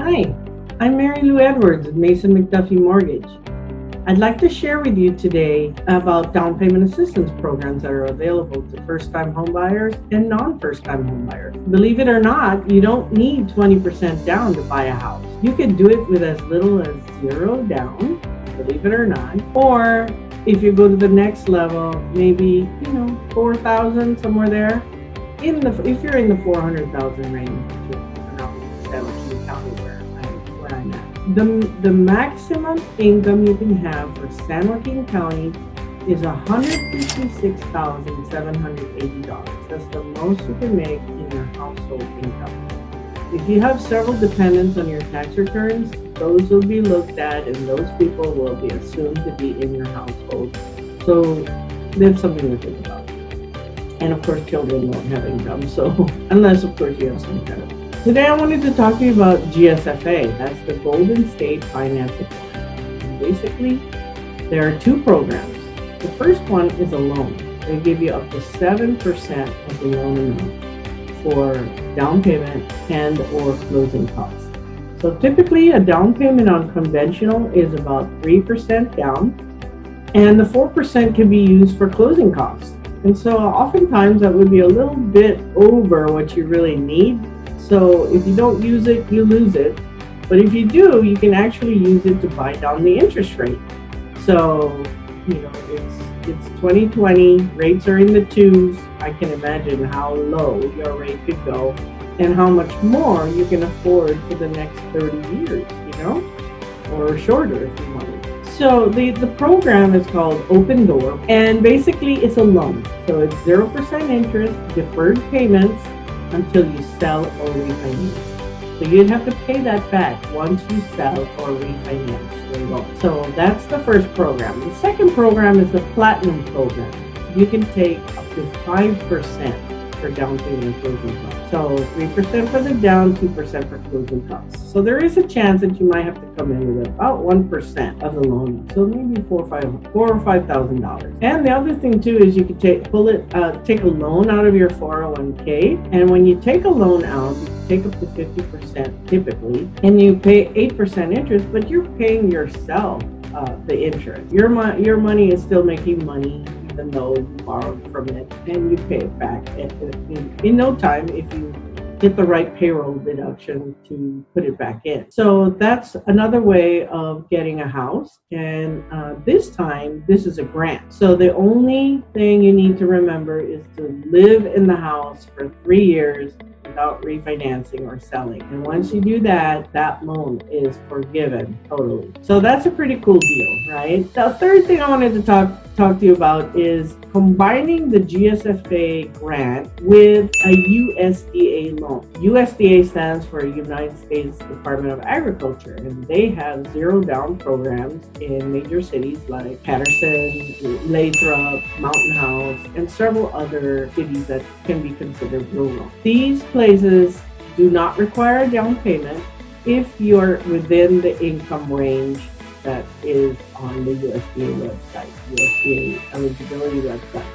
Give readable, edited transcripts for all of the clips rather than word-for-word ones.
Hi, I'm Mary Lou Edwards of Mason McDuffie Mortgage. I'd like to share with you today about down payment assistance programs that are available to first-time homebuyers and non-first-time homebuyers. Believe it or not, you don't need 20% down to buy a house. You can do it with as little as zero down, believe it or not, or if you go to the next level, maybe 4,000 somewhere there. If you're in the 400,000 range, around San Joaquin County where I'm at. The maximum income you can have for San Joaquin County is $156,780. That's the most you can make in your household income. If you have several dependents on your tax returns, those will be looked at and those people will be assumed to be in your household. So that's something to think about. And of course, children won't have income, so unless of course you have some kind of. Today I wanted to talk to you about GSFA. That's the Golden State Finance Authority. And basically, there are two programs. The first one is a loan. They give you up to 7% of the loan amount for down payment and or closing costs. So typically a down payment on conventional is about 3% down, and the 4% can be used for closing costs. And so oftentimes that would be a little bit over what you really need. So if you don't use it, you lose it. But if you do, you can actually use it to buy down the interest rate. So, it's 2020, rates are in the twos. I can imagine how low your rate could go and how much more you can afford for the next 30 years, or shorter if you want it. So the program is called Open Door, and basically it's a loan. So it's 0% interest, deferred payments until you sell or refinance. So you'd have to pay that back once you sell or refinance your loan. So that's the first program. The second program is the Platinum program. You can take up to 5% for down payment and closing costs. So 3% for the down, 2% for closing costs. So there is a chance that you might have to come in with about 1% of the loan. So maybe $4,000 or $5,000. And the other thing too is you can take a loan out of your 401k. And when you take a loan out, you can take up to 50% typically, and you pay 8% interest, but you're paying yourself the interest. Your money is still making money, even though you borrowed from it, and you pay it back in no time if you get the right payroll deduction to put it back in. So that's another way of getting a house. And this time, this is a grant. So the only thing you need to remember is to live in the house for 3 years without refinancing or selling. And once you do that, that loan is forgiven totally. So that's a pretty cool deal, right? The third thing I wanted to talk to you about is combining the GSFA grant with a USDA loan. USDA stands for United States Department of Agriculture, and they have zero down programs in major cities like Patterson, Lathrop, Mountain House, and several other cities that can be considered rural. These places do not require a down payment if you're within the income range that is on the USDA website, USDA eligibility website.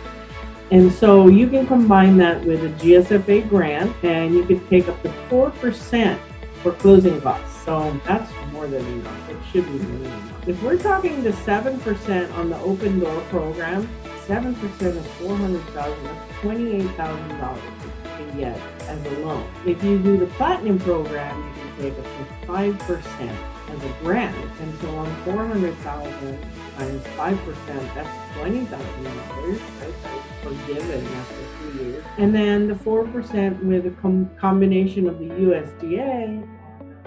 And so you can combine that with a GSFA grant, and you can take up to 4% for closing costs. So that's more than enough. It should be more than enough. If we're talking the 7% on the Open Door program, 7% of $400,000, that's $28,000 you can get as a loan. If you do the Platinum program, you can take up to 5% as a grant. And so on 400,000 times 5%, that's $20,000, right? That's forgiven after 2 years. And then the 4% with a combination of the USDA,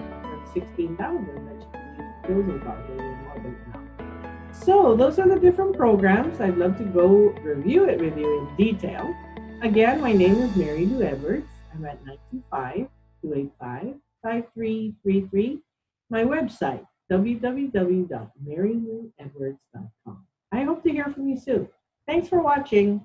that's $16,000 that you can use closing costs, more than enough. So those are the different programs. I'd love to go review it with you in detail. Again, my name is Mary Lou Edwards. I'm at 925-285-5333. My website, www.marylou edwards.com. I hope to hear from you soon. Thanks for watching.